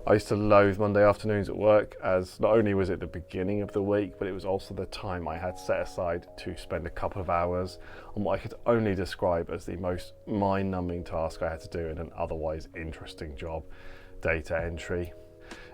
I used to loathe Monday afternoons at work, as not only was it the beginning of the week, but it was also the time I had set aside to spend a couple of hours on what I could only describe as the most mind-numbing task I had to do in an otherwise interesting job: data entry.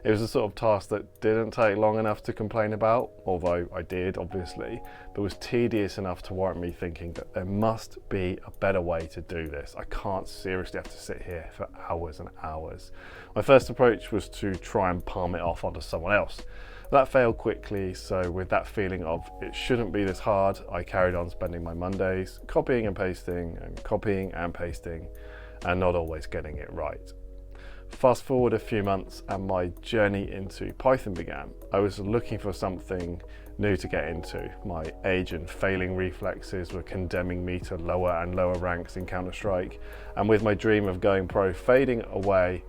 It was the sort of task that didn't take long enough to complain about, although I did, obviously, but was tedious enough to warrant me thinking that there must be a better way to do this. I can't seriously have to sit here for hours and hours. My first approach was to try and palm it off onto someone else. That failed quickly, so with that feeling of it shouldn't be this hard, I carried on spending my Mondays copying and pasting and not always getting it right. Fast forward a few months and my journey into Python began. I was looking for something new to get into. My age and failing reflexes were condemning me to lower and lower ranks in Counter-Strike, and with my dream of going pro fading away,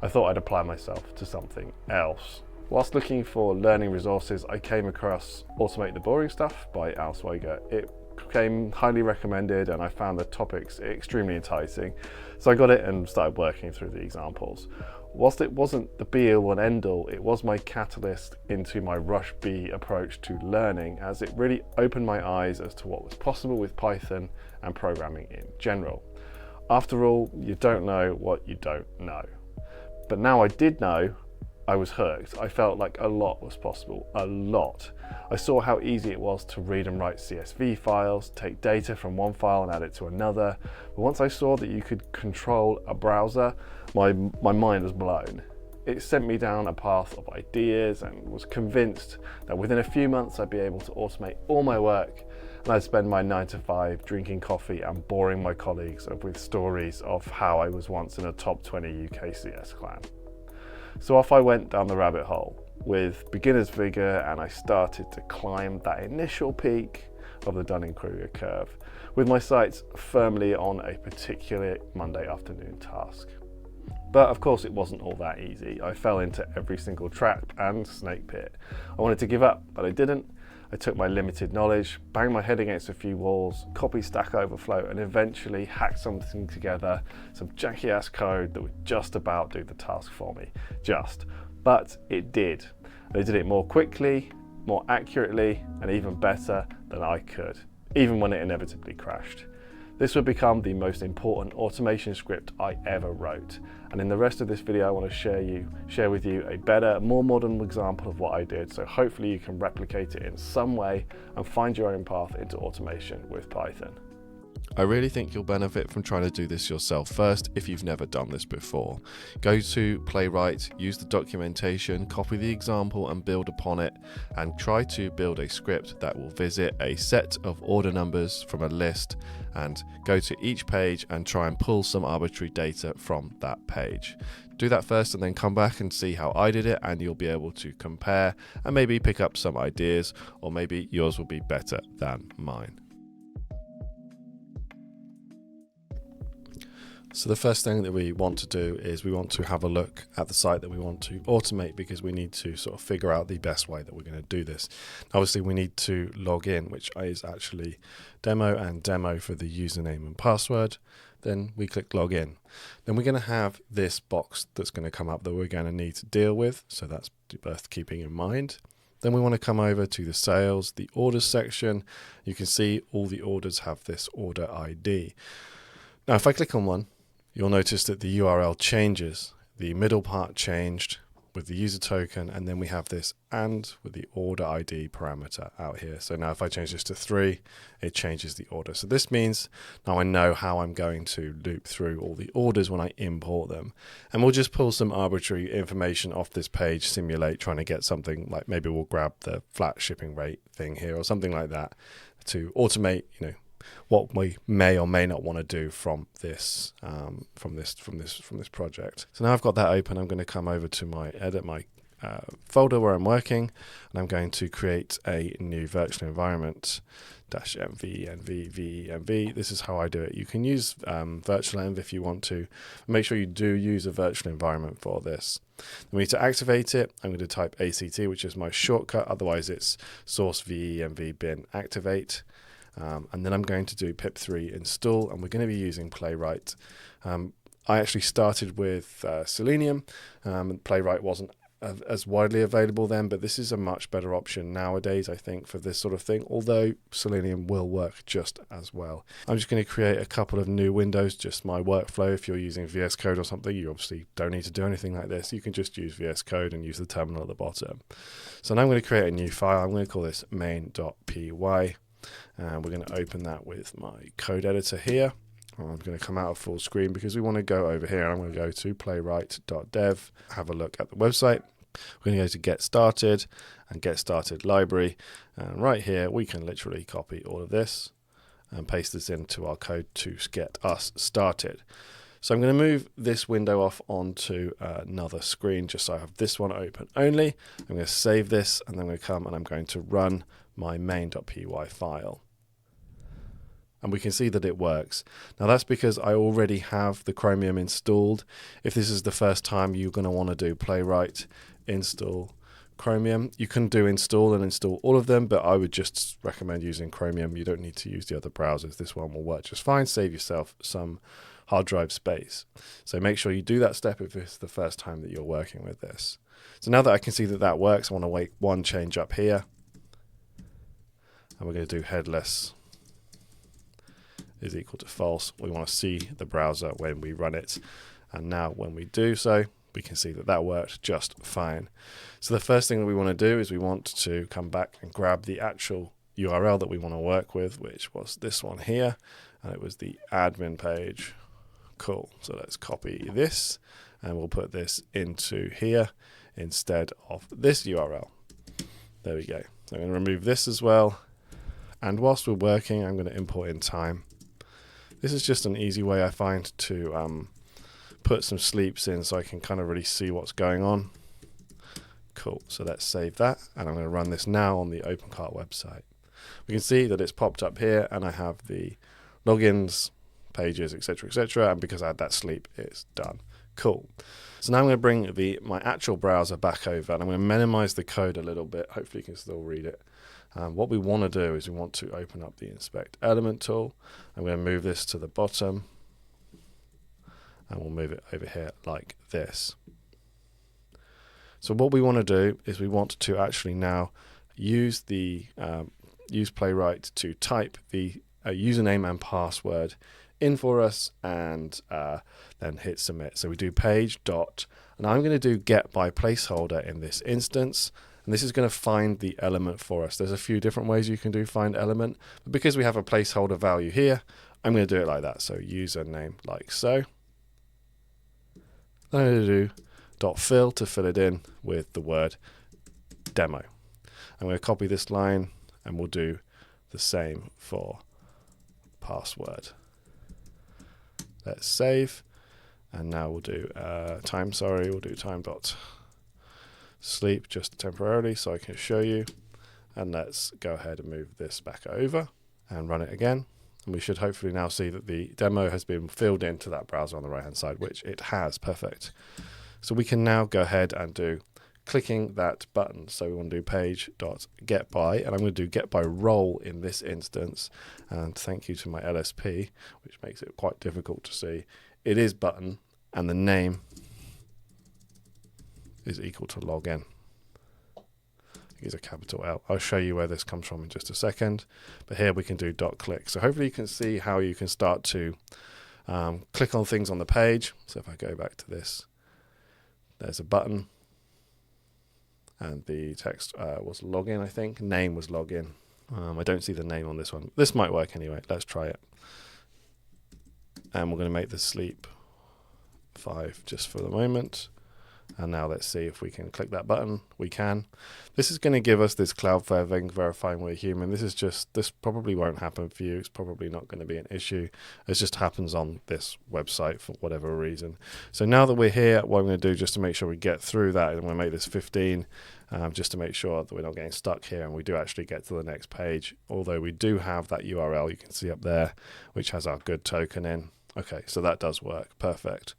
I thought I'd apply myself to something else. Whilst looking for learning resources, I came across Automate the Boring Stuff by Al Swager. It came highly recommended and I found the topics extremely enticing, so I got it and started working through the examples. Whilst it wasn't the be-all and end-all, it was my catalyst into my Rush B approach to learning, as it really opened my eyes as to what was possible with Python and programming in general. After all, you don't know what you don't know. But now I did know, I was hooked. I felt like a lot was possible, a lot. I saw how easy it was to read and write CSV files, take data from one file and add it to another. But once I saw that you could control a browser, my mind was blown. It sent me down a path of ideas and was convinced that within a few months I'd be able to automate all my work, and I'd spend my 9 to 5 drinking coffee and boring my colleagues with stories of how I was once in a top 20 UK CS clan. So off I went down the rabbit hole with beginner's vigour, and I started to climb that initial peak of the Dunning-Kruger curve, with my sights firmly on a particular Monday afternoon task. But of course it wasn't all that easy. I fell into every single trap and snake pit. I wanted to give up, but I didn't. I took my limited knowledge, banged my head against a few walls, copied Stack Overflow, and eventually hacked something together, some janky ass code that would just about do the task for me. But it did. And I did it more quickly, more accurately, and even better than I could, even when it inevitably crashed. This would become the most important automation script I ever wrote. And in the rest of this video, I want to share with you a better, more modern example of what I did, so hopefully you can replicate it in some way and find your own path into automation with Python. I really think you'll benefit from trying to do this yourself first if you've never done this before. Go to Playwright, use the documentation, copy the example and build upon it, and try to build a script that will visit a set of order numbers from a list and go to each page and try and pull some arbitrary data from that page. Do that first and then come back and see how I did it, and you'll be able to compare and maybe pick up some ideas, or maybe yours will be better than mine. So the first thing that we want to do is we want to have a look at the site that we want to automate, because we need to sort of figure out the best way that we're going to do this. Obviously we need to log in, which is actually demo and demo for the username and password. Then we click login. Then we're going to have this box that's going to come up that we're going to need to deal with. So that's worth keeping in mind. Then we want to come over to the sales, the orders section. You can see all the orders have this order ID. Now if I click on one, you'll notice that the URL changes. The middle part changed with the user token, and then we have this and with the order ID parameter out here. So now if I change this to 3, it changes the order. So this means now I know how I'm going to loop through all the orders when I import them. And we'll just pull some arbitrary information off this page, simulate trying to get something like, maybe we'll grab the flat shipping rate thing here or something like that to automate, what we may or may not want to do from this project. So now I've got that open, I'm going to come over to my folder where I'm working, and I'm going to create a new virtual environment -mv. This is how I do it. You can use virtual env if you want to. Make sure you do use a virtual environment for this. We need to activate it. I'm going to type ACT, which is my shortcut. Otherwise it's source venv bin activate. And then I'm going to do pip3 install, and we're going to be using Playwright. I actually started with Selenium. Playwright wasn't as widely available then, but this is a much better option nowadays, I think, for this sort of thing, although Selenium will work just as well. I'm just going to create a couple of new windows, just my workflow. If you're using VS Code or something, you obviously don't need to do anything like this. You can just use VS Code and use the terminal at the bottom. So now I'm going to create a new file. I'm going to call this main.py, and we're going to open that with my code editor here. I'm going to come out of full screen because we want to go over here. I'm going to go to playwright.dev, have a look at the website. We're going to go to Get Started and Get Started Library. And right here, we can literally copy all of this and paste this into our code to get us started. So I'm going to move this window off onto another screen just so I have this one open only. I'm going to save this, and then I'm going to come and I'm going to run my main.py file. And we can see that it works. Now that's because I already have the Chromium installed. If this is the first time you're going to want to do Playwright, install Chromium. You can do install and install all of them, but I would just recommend using Chromium. You don't need to use the other browsers. This one will work just fine. Save yourself some hard drive space. So make sure you do that step if it's the first time that you're working with this. So now that I can see that that works, I want to make one change up here. And we're going to do headless is equal to false. We want to see the browser when we run it. And now when we do so, we can see that that worked just fine. So the first thing that we want to do is we want to come back and grab the actual URL that we want to work with, which was this one here. And it was the admin page. Cool. So let's copy this and we'll put this into here instead of this URL. There we go. I'm going to remove this as well. And whilst we're working, I'm going to import in time. This is just an easy way I find to put some sleeps in so I can kind of really see what's going on. Cool, so let's save that, and I'm going to run this now on the OpenCart website. We can see that it's popped up here, and I have the logins, pages, etc., and because I had that sleep, it's done. Cool. So now I'm going to bring my actual browser back over, and I'm going to minimize the code a little bit. Hopefully you can still read it. What we want to do is we want to open up the Inspect Element tool. I'm going to move this to the bottom, and we'll move it over here like this. So what we want to do is we want to actually now use use Playwright to type the username and password in for us, and then hit submit. So we do page dot, and I'm going to do get by placeholder in this instance. And this is going to find the element for us. There's a few different ways you can do find element, but because we have a placeholder value here, I'm going to do it like that. So username like so. Then I'm going to do .fill to fill it in with the word demo. I'm going to copy this line and we'll do the same for password. Let's save. And now we'll do we'll do time dot sleep just temporarily so I can show you. And let's go ahead and move this back over and run it again. And we should hopefully now see that the demo has been filled into that browser on the right hand side, which it has. Perfect. So we can now go ahead and do clicking that button. So we want to do page.getBy, and I'm going to do get by role in this instance. And thank you to my LSP, which makes it quite difficult to see. It is button, and the name is equal to login. Use a capital L. I'll show you where this comes from in just a second. But here we can do .click. So hopefully you can see how you can start to click on things on the page. So if I go back to this, there's a button. And the text was login, I think. Name was login. I don't see the name on this one. This might work anyway. Let's try it. And we're going to make the sleep 5 just for the moment. And now let's see if we can click that button. We can. This is going to give us this Cloudflare thing verifying we're human. This probably won't happen for you. It's probably not going to be an issue. It just happens on this website for whatever reason. So now that we're here, what I'm going to do just to make sure we get through that, I'm going to make this 15 just to make sure that we're not getting stuck here and we do actually get to the next page. Although we do have that URL you can see up there, which has our good token in. Okay, so that does work. Perfect.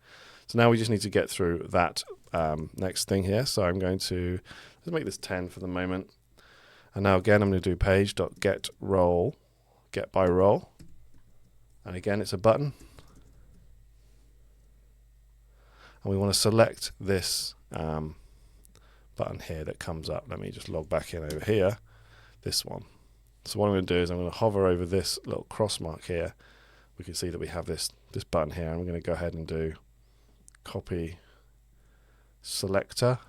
So now we just need to get through that next thing here. So I'm going to, let's make this 10 for the moment. And now again, I'm going to do page.getRole, get by role. And again, it's a button. and we want to select this button here that comes up. Let me just log back in over here, this one. So what I'm going to do is I'm going to hover over this little cross mark here. We can see that we have this button here, and we're going to go ahead and do copy selector.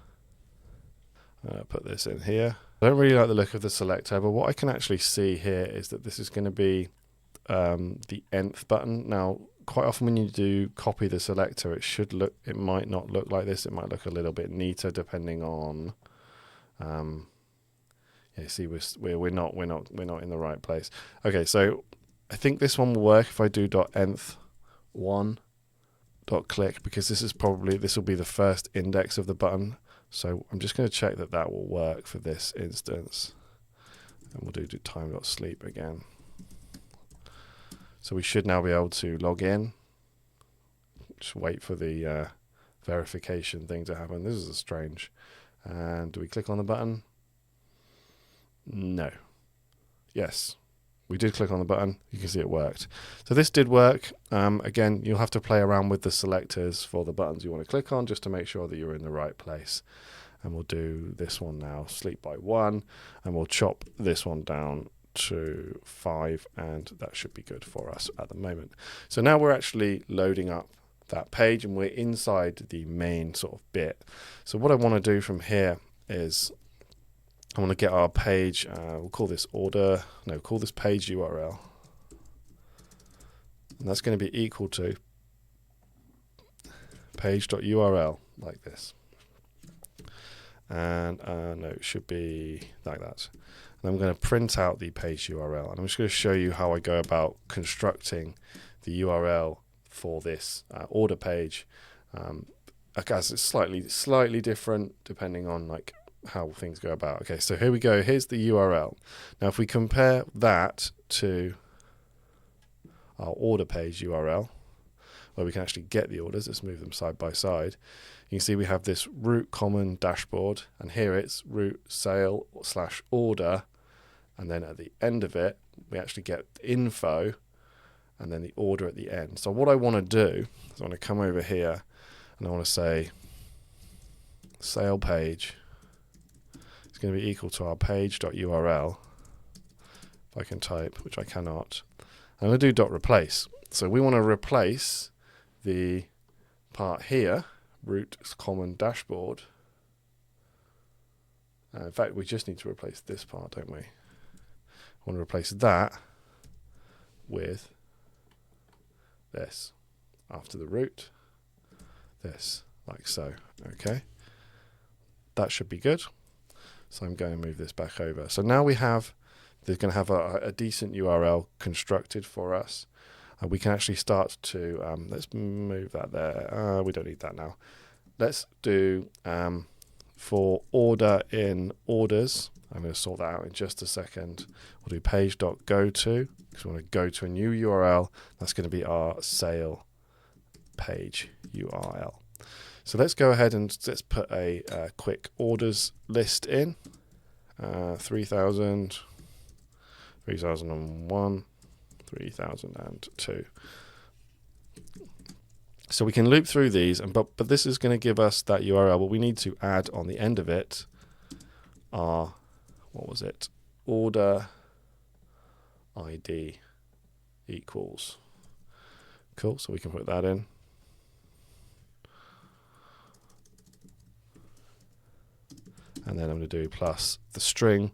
Put this in here. I don't really like the look of the selector, but what I can actually see here is that this is going to be the nth button. Now, quite often when you do copy the selector, it might not look like this. It might look a little bit neater depending on. See, we're not in the right place. Okay, so I think this one will work if I do .nth one .click, because this will be the first index of the button. So I'm just going to check that will work for this instance, and we'll do time.sleep again. So we should now be able to log in. Just wait for the verification thing to happen. This is strange. And do we click on the button? No. Yes, we did click on the button. You can see it worked. So this did work. Again, you'll have to play around with the selectors for the buttons you want to click on just to make sure that you're in the right place. And we'll do this one now, sleep by 1, and we'll chop this one down to 5, and that should be good for us at the moment. So now we're actually loading up that page, and we're inside the main sort of bit. So what I want to do from here is I want to get our page, we'll call this call this page URL. And that's going to be equal to page.url, like this. And no, it should be like that. And I'm going to print out the page URL. And I'm just going to show you how I go about constructing the URL for this order page. As it's slightly different depending on like how things go about. Okay, so here we go. Here's the URL. Now, if we compare that to our order page URL, where we can actually get the orders, let's move them side by side. You can see we have this root common dashboard, and here it's root sale / order, and then at the end of it, we actually get info, and then the order at the end. So what I want to do is I want to come over here, and I want to say sale page is going to be equal to our page.url. If I can type, which I cannot, I'm going to do .replace. So we want to replace the part here, root common dashboard. In fact, we just need to replace this part, don't we? I want to replace that with this after the root, this, like so. Okay, that should be good. So I'm going to move this back over. So now they're going to have a decent URL constructed for us. We can actually start to, let's move that there. We don't need that now. Let's do, for order in orders, I'm going to sort that out in just a second. We'll do page.goto, because we want to go to a new URL. That's going to be our sale page URL. So let's go ahead and let's put a quick orders list in. 3,000, 3001, 3002. So we can loop through these, but this is going to give us that URL. But we need to add on the end of it our, what was it? Order ID equals. Cool. So we can put that in. And then I'm going to do plus the string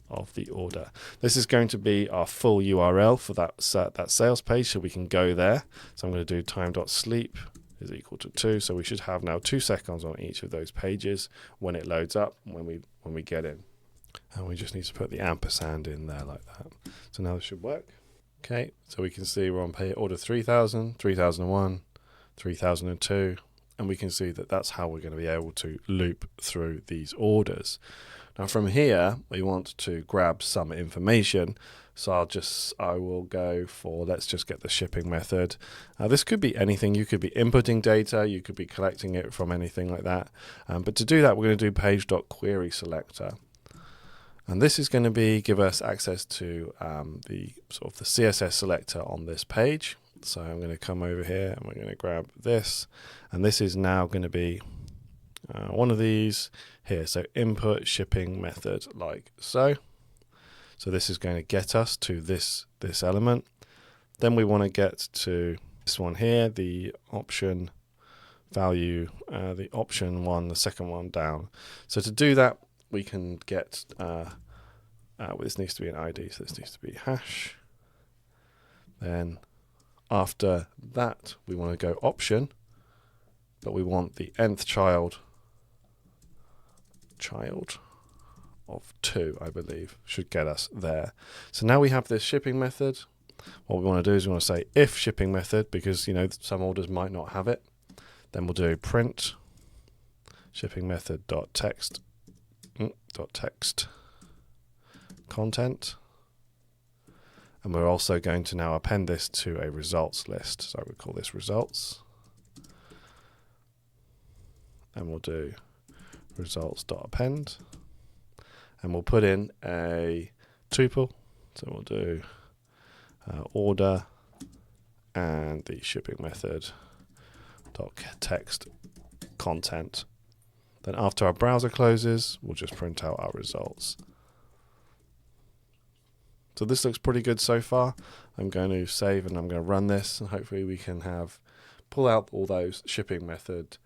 of the order. This is going to be our full URL for that sales page, so we can go there. So I'm going to do time.sleep is equal to 2. So we should have now 2 seconds on each of those pages when it loads up, when we get in. And we just need to put the ampersand in there like that. So now this should work. Okay, so we can see we're on order 3000, 3001, 3002. And we can see that that's how we're going to be able to loop through these orders. Now from here, we want to grab some information. So I will go for, let's just get the shipping method. This could be anything. You could be inputting data. You could be collecting it from anything like that. But to do that, we're going to do page.querySelector. And this is going to give us access to the CSS selector on this page. So I'm going to come over here and we're going to grab this, and this is now going to be one of these here. So input shipping method, like so. So this is going to get us to this element. Then we want to get to this one here, the option value, the option one, the second one down. So to do that, we can get, this needs to be an ID, so this needs to be hash. Then after that, we want to go option, but we want the nth child of 2, I believe, should get us there. So now we have this shipping method. What we want to do is we want to say if shipping method, because some orders might not have it. Then we'll do print shipping method dot text content, and we're also going to now append this to a results list. So we call this results, and we'll do results.append, and we'll put in a tuple. So we'll do order and the shipping method dot text content. Then after our browser closes, we'll just print out our results. So this looks pretty good so far. I'm going to save and I'm going to run this, and hopefully we can pull out all those shipping method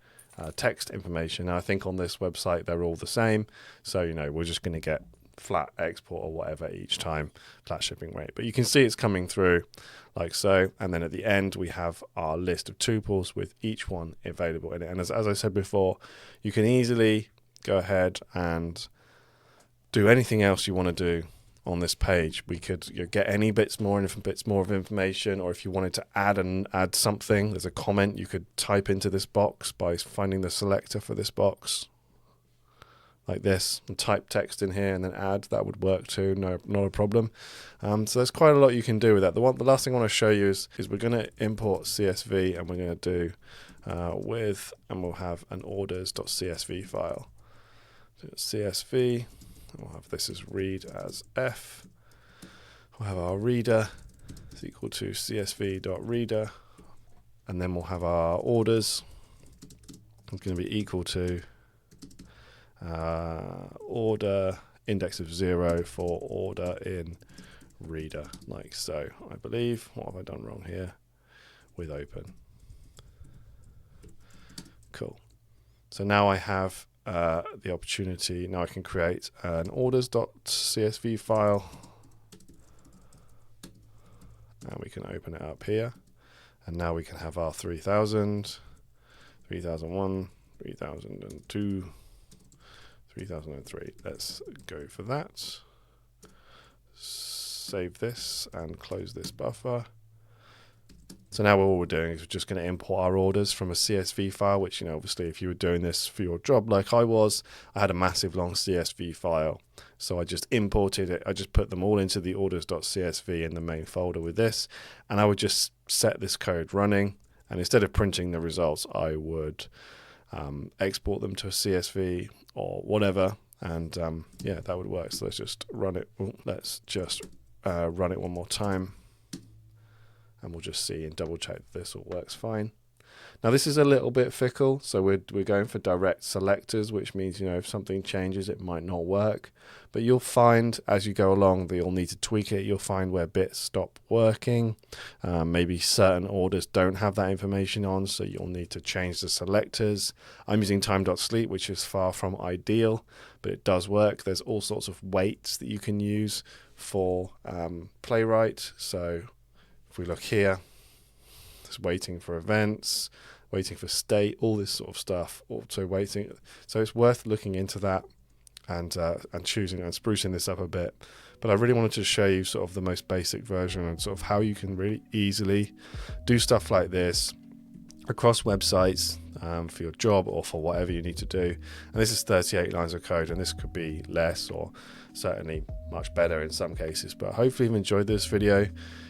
text information. Now I think on this website they're all the same, so we're just going to get flat export or whatever each time, flat shipping rate. But you can see it's coming through like so, and then at the end we have our list of tuples with each one available in it. And as I said before, you can easily go ahead and do anything else you want to do on this page. We could get any bits more of information, or if you wanted to add something, there's a comment you could type into this box by finding the selector for this box like this, and type text in here and then add. That would work too, not a problem. So there's quite a lot you can do with that. The last thing I want to show you is we're going to import CSV, and we're going to do and we'll have an orders.csv file. So CSV, and we'll have this as read as f. We'll have our reader is equal to csv.reader, and then we'll have our orders. It's going to be equal to order index of 0 for order in reader, like so. I believe, what have I done wrong here? With open. Cool. So now I have the opportunity, now I can create an orders.csv file, and we can open it up here, and now we can have our 3000, 3001, 3002, 3003. Let's go for that. Save this and close this buffer. So now all we're doing is we're just going to import our orders from a CSV file, which, obviously if you were doing this for your job like I was, I had a massive long CSV file. So I just imported it. I just put them all into the orders.csv in the main folder with this, and I would just set this code running, and instead of printing the results, I would export them to a CSV or whatever, and yeah, that would work. So let's just run it. Run it one more time, and we'll just see and double check that this all works fine. Now this is a little bit fickle, so we're going for direct selectors, which means if something changes it might not work, but you'll find as you go along that you'll need to tweak it. You'll find where bits stop working, maybe certain orders don't have that information on, so you'll need to change the selectors. I'm using time.sleep, which is far from ideal, but it does work. There's all sorts of weights that you can use for Playwright. So if we look here, it's waiting for events, waiting for state, all this sort of stuff, auto waiting. So it's worth looking into that and choosing and sprucing this up a bit. But I really wanted to show you sort of the most basic version and sort of how you can really easily do stuff like this across websites. for your job or for whatever you need to do. And this is 38 lines of code, and this could be less or certainly much better in some cases. But hopefully you've enjoyed this video.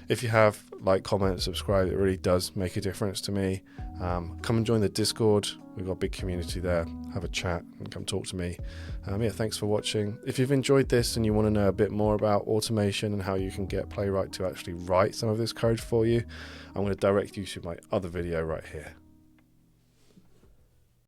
If you have, like, comment, subscribe. It really does make a difference to me. Come and join the Discord. We've got a big community there. Have a chat and come talk to me. Yeah, thanks for watching. If you've enjoyed this and you want to know a bit more about automation and how you can get Playwright to actually write some of this code for you, I'm going to direct you to my other video right here.